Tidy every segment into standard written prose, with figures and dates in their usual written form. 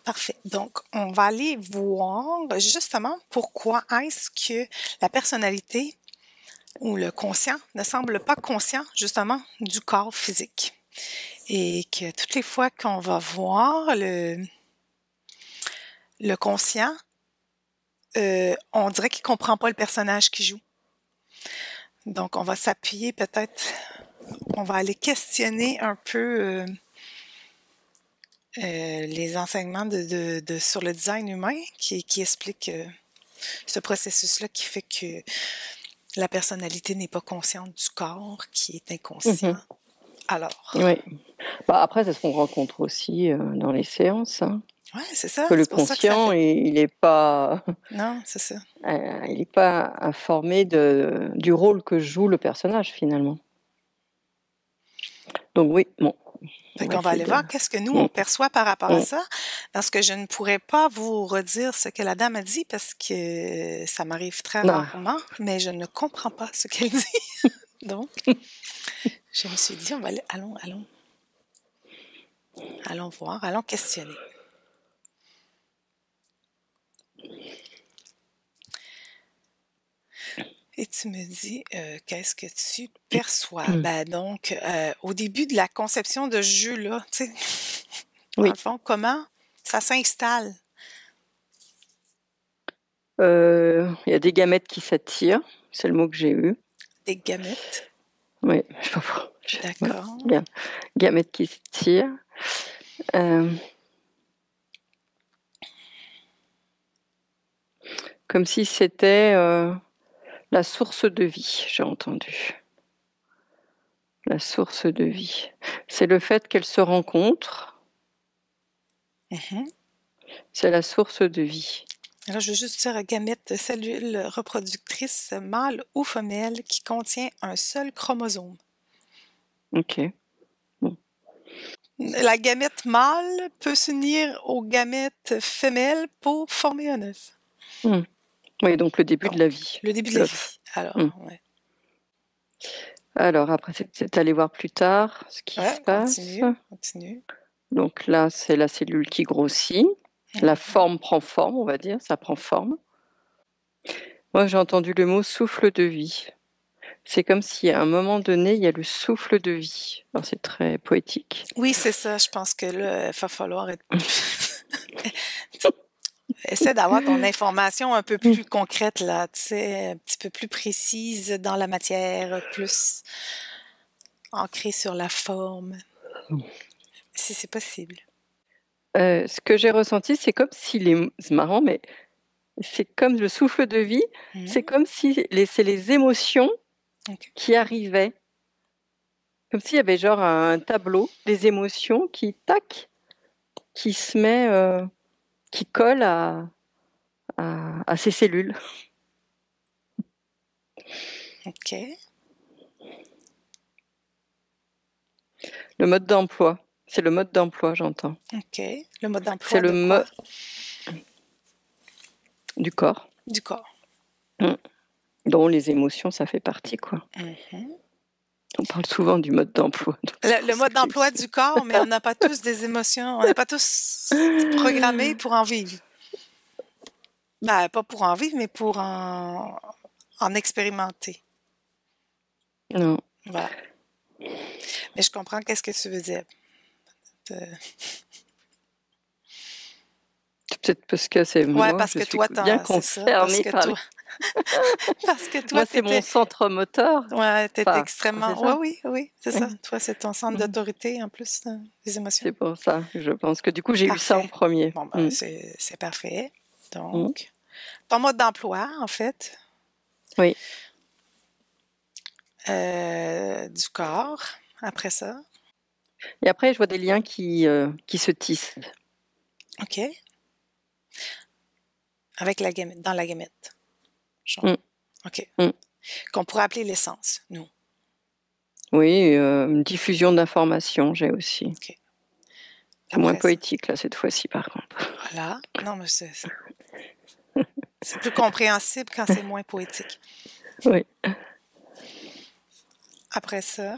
Parfait. Donc, on va aller voir justement pourquoi est-ce que la personnalité ou le conscient ne semble pas conscient justement du corps physique. Et que toutes les fois qu'on va voir le conscient, on dirait qu'il ne comprend pas le personnage qu'il joue. Donc, on va s'appuyer peut-être, on va aller questionner un peu les enseignements sur le design humain qui expliquent ce processus-là qui fait que la personnalité n'est pas consciente du corps, qui est inconscient. Alors. Oui. Bah, après, c'est ce qu'on rencontre aussi dans les séances. Hein. Oui, c'est ça. Que le c'est pour conscient, ça que ça fait... il n'est pas. Non, c'est ça. Il n'est pas informé du rôle que joue le personnage finalement. Donc oui, bon. On va aller voir qu'est-ce que nous, on perçoit par rapport à ça, parce que je ne pourrais pas vous redire ce que la dame a dit, parce que ça m'arrive très rarement, mais je ne comprends pas ce qu'elle dit. Donc, je me suis dit, on va aller, allons voir, allons questionner. Et tu me dis, qu'est-ce que tu perçois? Donc, au début de la conception de ce jeu-là, tu sais, dans le fond, comment ça s'installe? Il y a des gamètes qui s'attirent, c'est le mot que j'ai eu. Des gamètes? Oui, je sais pas pourquoi. D'accord. Gamètes qui s'attirent. Comme si c'était la source de vie, j'ai entendu. La source de vie. C'est le fait qu'elles se rencontrent. C'est la source de vie. Alors, je veux juste dire gamète, cellule reproductrice mâle ou femelle qui contient un seul chromosome. OK. Bon. La gamète mâle peut s'unir aux gamètes femelles pour former un œuf. Oui, donc le début de la vie. Le début de la vie. Alors, ouais. Alors, après, c'est aller voir plus tard ce qui se passe. Continue. Donc là, c'est la cellule qui grossit. La forme prend forme, on va dire, ça prend forme. Moi, j'ai entendu le mot souffle de vie. C'est comme si à un moment donné, il y a le souffle de vie. Alors, c'est très poétique. Oui, c'est ça. Je pense que là, il va falloir être plus... Essaie d'avoir ton information un peu plus concrète, là, tu sais, un petit peu plus précise dans la matière, plus ancrée sur la forme, si c'est possible. Ce que j'ai ressenti, c'est comme si c'est marrant, mais c'est comme le souffle de vie, c'est comme si c'est les émotions qui arrivaient. Comme s'il y avait genre un tableau des émotions qui, tac, qui se met, qui colle à ces cellules. OK. Le mode d'emploi. C'est le mode d'emploi, j'entends. OK. Le mode d'emploi c'est le de quoi? Du corps. Du corps. Dont les émotions, ça fait partie, quoi. On parle souvent du mode d'emploi. Le mode d'emploi du corps, mais on n'a pas tous des émotions. On n'est pas tous programmés pour en vivre. Ben, pas pour en vivre, mais pour en expérimenter. Non. Voilà. Mais je comprends qu'est-ce que tu veux dire. Peut-être parce que c'est moi, parce je que suis toi, bien concernée par parce que toi, c'est mon centre moteur. Ouais, t'es extrêmement... Oui, c'est ça. Toi, c'est ton centre d'autorité, en plus, des émotions. C'est pour ça, je pense que du coup, j'ai eu ça en premier. Bon, ben, c'est parfait. Donc, ton mode d'emploi, en fait. Oui. Du corps, après ça. Et après, je vois des liens qui se tissent. OK. Avec la gamète, dans la gamète. Genre. OK. Qu'on pourrait appeler l'essence, nous. Oui, une diffusion d'informations, j'ai aussi. OK. C'est moins poétique, là, cette fois-ci, par contre. Voilà. Non, mais c'est plus compréhensible quand c'est moins poétique. Oui. Après ça,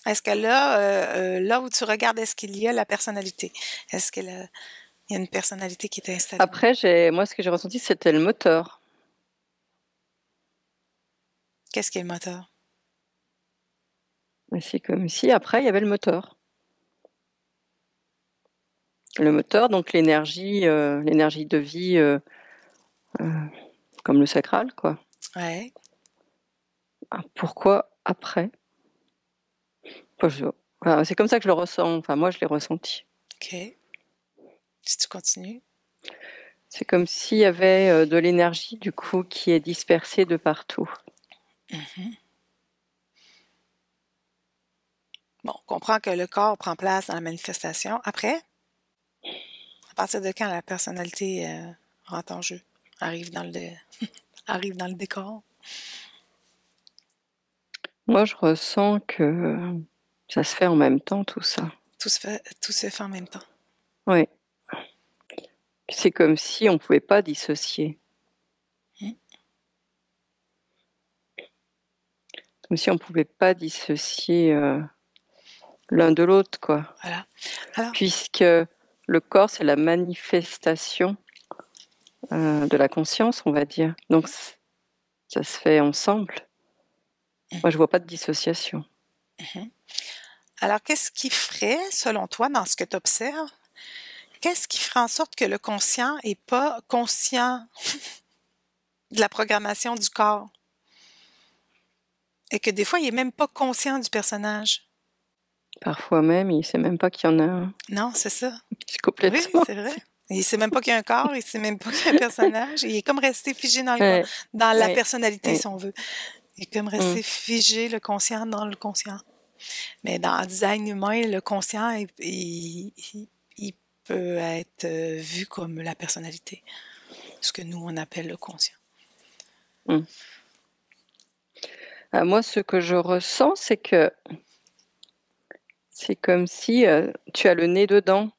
Est-ce que là où tu regardes, est-ce qu'il y a la personnalité? Est-ce qu'il y a une personnalité qui est installée? Après, moi, ce que j'ai ressenti, c'était le moteur. Qu'est-ce qui est le moteur? C'est comme si, après, il y avait le moteur. Le moteur, donc l'énergie de vie, comme le sacral, quoi. Ouais. Pourquoi après? C'est comme ça que je le ressens. Enfin, moi, je l'ai ressenti. OK. Si tu continues. C'est comme s'il y avait de l'énergie, du coup, qui est dispersée de partout. Bon, on comprend que le corps prend place dans la manifestation. Après, à partir de quand la personnalité rentre en jeu, arrive dans le décor? Moi, je ressens que ça se fait en même temps, tout ça. Tout se fait en même temps. Oui. C'est comme si on ne pouvait pas dissocier. Comme si on ne pouvait pas dissocier l'un de l'autre, quoi. Voilà. Alors, puisque le corps, c'est la manifestation de la conscience, on va dire. Donc, ça se fait ensemble. Moi, je vois pas de dissociation. alors, qu'est-ce qui ferait, selon toi, dans ce que tu observes, qu'est-ce qui ferait en sorte que le conscient n'est pas conscient de la programmation du corps? Et que des fois, il n'est même pas conscient du personnage. Parfois même, il sait même pas qu'il y en a un. Non, c'est ça. C'est complètement. Oui, c'est vrai. Il sait même pas qu'il y a un corps, il sait même pas qu'il y a un personnage. Il est comme resté figé dans la personnalité, si on veut. Il est comme resté figé, le conscient, dans le conscient. Mais dans le design humain, le conscient, il peut être vu comme la personnalité. Ce que nous, on appelle le conscient. Moi, ce que je ressens, c'est que c'est comme si tu as le nez dedans.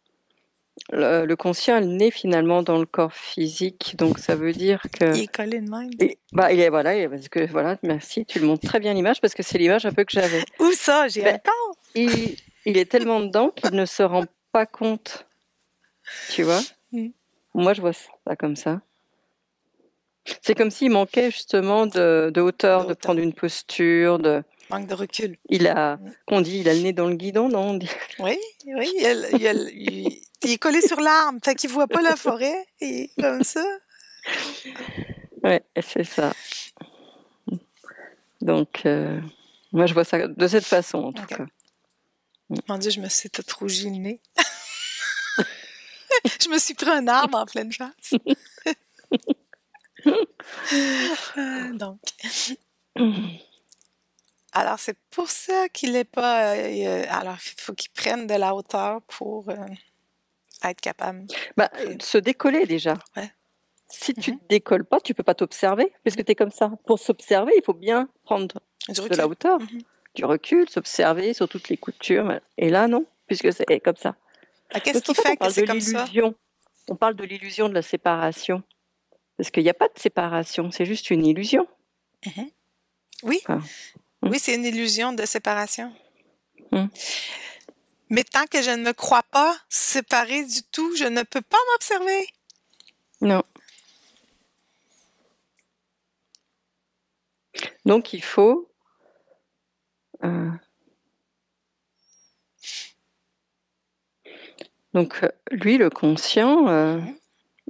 Le conscient a le nez finalement dans le corps physique, donc ça veut dire que... Il est collé de même. Voilà, merci, tu le montres très bien l'image, parce que c'est l'image un peu que j'avais. Où ça? J'ai un corps! Il est tellement dedans qu'il ne se rend pas compte, tu vois. Moi, je vois ça comme ça. C'est comme s'il manquait justement de hauteur, de prendre une posture, manque de recul. Il a le nez dans le guidon, non? Oui, il est collé sur l'arbre, fait qu'il voit pas la forêt, et comme ça. Ouais, c'est ça. Donc, moi, je vois ça de cette façon, en tout cas. Mon Dieu, je me suis tout rougi le nez. Je me suis pris un arbre en pleine face. Donc. Alors, c'est pour ça qu'il n'est pas... alors, il faut qu'il prenne de la hauteur pour être capable. Se décoller déjà. Ouais. Si tu ne te décolles pas, tu ne peux pas t'observer, parce que tu es comme ça. Pour s'observer, il faut bien prendre de la hauteur, du recul, s'observer sur toutes les coutures. Et là, non, puisque c'est comme ça. Qu'est-ce qui fait que c'est comme ça? On parle de l'illusion de la séparation. Parce qu'il n'y a pas de séparation, c'est juste une illusion. Oui, oui, c'est une illusion de séparation. Mais tant que je ne me crois pas séparée du tout, je ne peux pas m'observer. Non. Donc, il faut... Donc, lui, le conscient,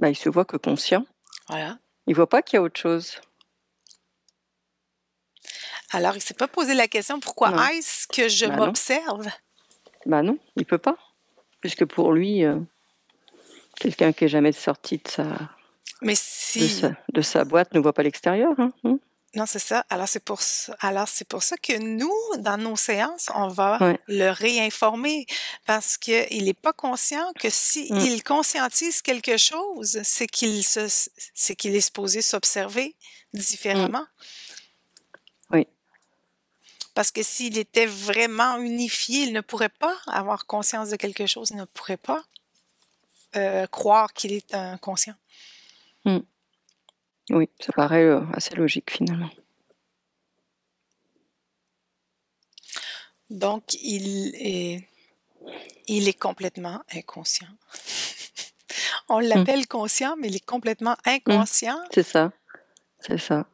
il se voit que conscient. Voilà. Il ne voit pas qu'il y a autre chose. Alors, il ne s'est pas posé la question, pourquoi est-ce que je m'observe? Non, il ne peut pas. Puisque pour lui, quelqu'un qui n'est jamais sorti de sa boîte ne voit pas l'extérieur. Non, c'est ça. Alors, c'est pour ça que nous, dans nos séances, on va le réinformer parce qu'il n'est pas conscient que s'il conscientise quelque chose, c'est qu'il est supposé s'observer différemment. Oui. Parce que s'il était vraiment unifié, il ne pourrait pas avoir conscience de quelque chose, il ne pourrait pas croire qu'il est inconscient. Oui, ça paraît assez logique finalement. Donc, il est complètement inconscient. On l'appelle conscient, mais il est complètement inconscient. C'est ça, c'est ça.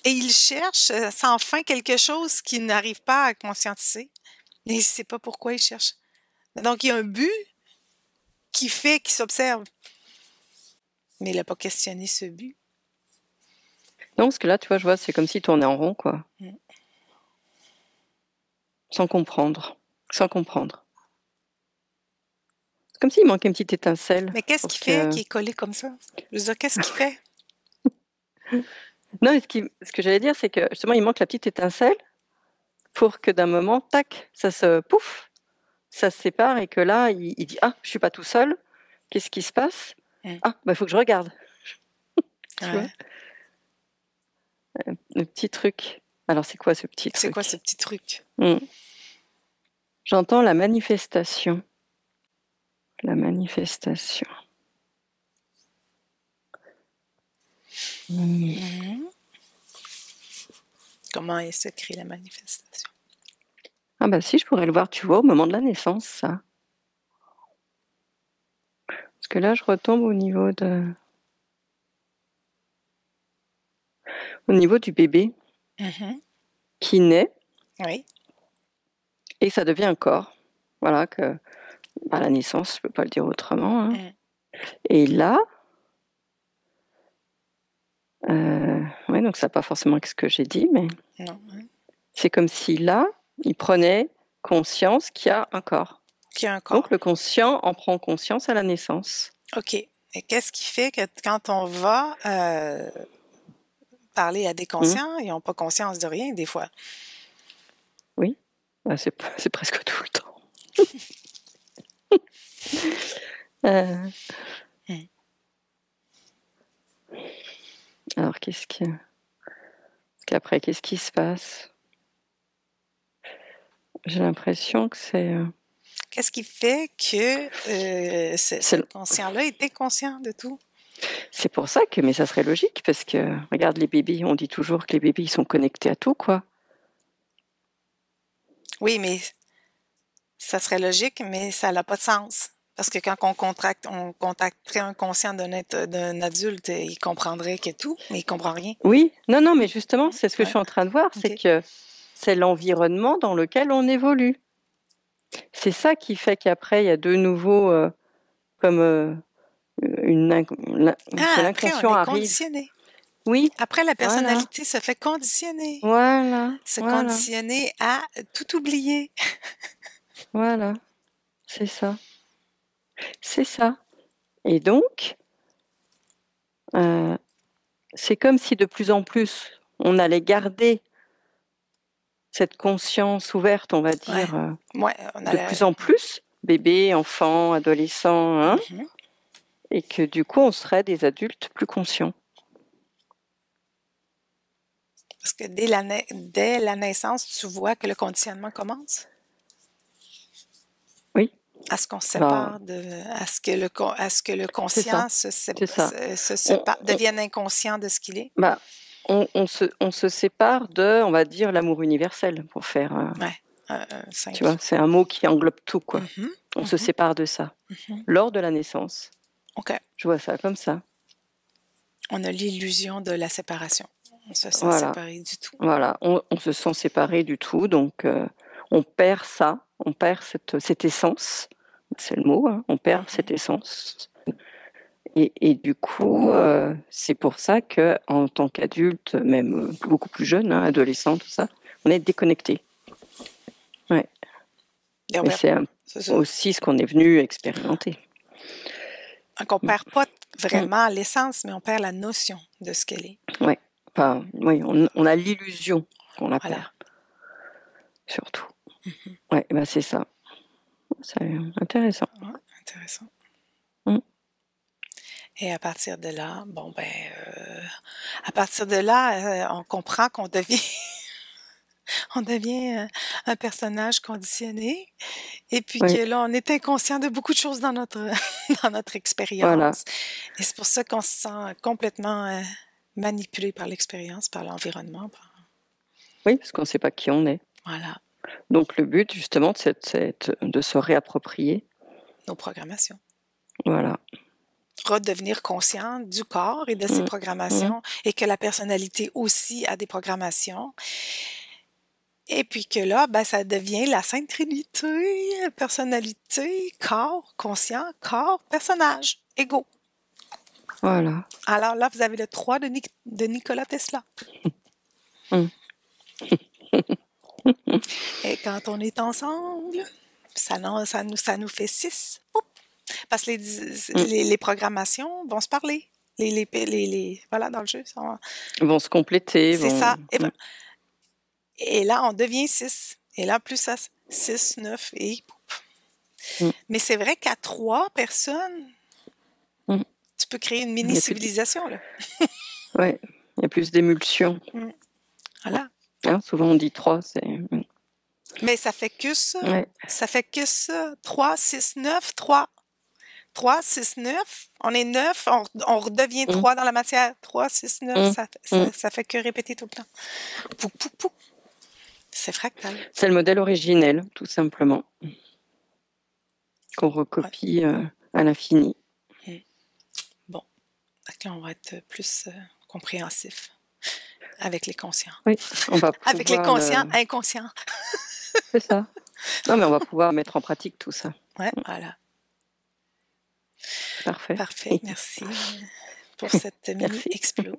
Et il cherche sans fin quelque chose qu'il n'arrive pas à conscientiser. Mais il ne sait pas pourquoi il cherche. Donc, il y a un but qui fait qu'il s'observe. Mais il n'a pas questionné ce but. Non, parce que là, tu vois, je vois, c'est comme s'il tournait en rond, quoi. Sans comprendre. Sans comprendre. C'est comme s'il manquait une petite étincelle. Mais qu'est-ce qu'il fait qui est collé comme ça? Je veux dire, qu'est-ce qu'il fait? Non, ce que j'allais dire, c'est que justement, il manque la petite étincelle pour que d'un moment, tac, ça se pouf, ça se sépare et que là, il dit, ah, je suis pas tout seul. Qu'est-ce qui se passe? Ah, bah, il faut que je regarde. Tu vois? Le petit truc. Alors, c'est quoi ce petit truc? C'est quoi ce petit truc? J'entends la manifestation. La manifestation. Comment elle se crée la manifestation? Ah bah si, je pourrais le voir, tu vois, au moment de la naissance, ça. Parce que là, je retombe au niveau du bébé qui naît. Oui. Et ça devient un corps. Voilà, que à la naissance, je ne peux pas le dire autrement. Hein. Et là, ouais, donc ça n'a pas forcément ce que j'ai dit, mais c'est comme si là, il prenait conscience qu'il y a un corps. Qu'il y a un corps. Donc le conscient en prend conscience à la naissance. OK. Et qu'est-ce qui fait que quand on va parler à des conscients, ils n'ont pas conscience de rien des fois? Oui, bah, c'est presque tout le temps. Alors, qu'après, qu'est-ce qui se passe? J'ai l'impression que c'est... Qu'est-ce qui fait que ce conscient-là était conscient de tout? C'est pour ça que, mais ça serait logique, parce que, regarde les bébés, on dit toujours que les bébés, ils sont connectés à tout, quoi. Oui, mais ça serait logique, mais ça n'a pas de sens. Parce que quand on contacterait un conscient d'un adulte, il comprendrait que tout, mais il ne comprend rien. Oui, non, mais justement, c'est ce que je suis en train de voir, c'est que c'est l'environnement dans lequel on évolue. C'est ça qui fait qu'après, il y a de nouveau, comme l'inconscient on est arrive. conditionné. Oui. Après, la personnalité se fait conditionner. Voilà. Conditionner à tout oublier. Voilà. C'est ça. C'est ça. Et donc, c'est comme si de plus en plus, on allait garder cette conscience ouverte, on va dire, de plus en plus, bébé, enfant, adolescent, hein, et que du coup, on serait des adultes plus conscients. Parce que dès la naissance, tu vois que le conditionnement commence? Oui. À ce qu'on se sépare à ce que le conscient devienne inconscient de ce qu'il est? Bah, on se sépare de, on va dire, l'amour universel, pour faire... tu vois, c'est un mot qui englobe tout, quoi. On se sépare de ça. Lors de la naissance. OK. Je vois ça comme ça. On a l'illusion de la séparation. On se sent séparé du tout. Voilà, on se sent séparé du tout, donc on perd ça, on perd cette essence, c'est le mot, hein, on perd cette essence. Et du coup, c'est pour ça qu'en tant qu'adulte, même beaucoup plus jeune, hein, adolescent, tout ça, on est déconnecté. Ouais. Mais c'est aussi ce qu'on est venu expérimenter. Donc on ne perd pas vraiment l'essence, mais on perd la notion de ce qu'elle est. Ouais. Enfin, oui, on a l'illusion qu'on la perd. Surtout. Ouais, bah c'est ça. C'est intéressant. Ouais, intéressant. Et à partir de là, à partir de là, on comprend qu'on devient on devient un personnage conditionné et puis que là, on est inconscient de beaucoup de choses dans notre expérience. Voilà. Et c'est pour ça qu'on se sent complètement manipulé par l'expérience, par l'environnement. Oui, parce qu'on ne sait pas qui on est. Voilà. Donc le but, justement, c'est de se réapproprier nos programmations. Voilà. Redevenir conscient du corps et de ses programmations et que la personnalité aussi a des programmations. Et puis que là, ben, ça devient la Sainte Trinité, personnalité, corps, conscient, corps, personnage, ego. Voilà. Alors là, vous avez le 3 de Nikola Tesla. Et quand on est ensemble, ça nous fait 6. Parce que les programmations vont se parler. Voilà, dans le jeu. Ils vont se compléter. C'est ça. Et là, on devient 6. Et là, plus ça, 6, 9 et... Mais c'est vrai qu'à 3 personnes, tu peux créer une mini-civilisation. Là. Oui, il y a plus d'émulsion. Voilà. Hein, souvent, on dit 3, c'est... Mais ça fait que ça. Ouais. Ça fait que ça. 3, 6, 9, 3. 3, 6, 9. On est 9. On redevient 3 dans la matière. 3, 6, 9. Ça fait que répéter tout le temps. Pou, pou, pou. C'est fractal. C'est le modèle originel, tout simplement. Qu'on recopie à l'infini. Bon. Là, on va être plus compréhensif avec les conscients. Oui, on va pouvoir avec les conscients inconscients. C'est ça. Non, mais on va pouvoir mettre en pratique tout ça. Ouais, voilà. Parfait. Parfait, merci pour cette mini-explo.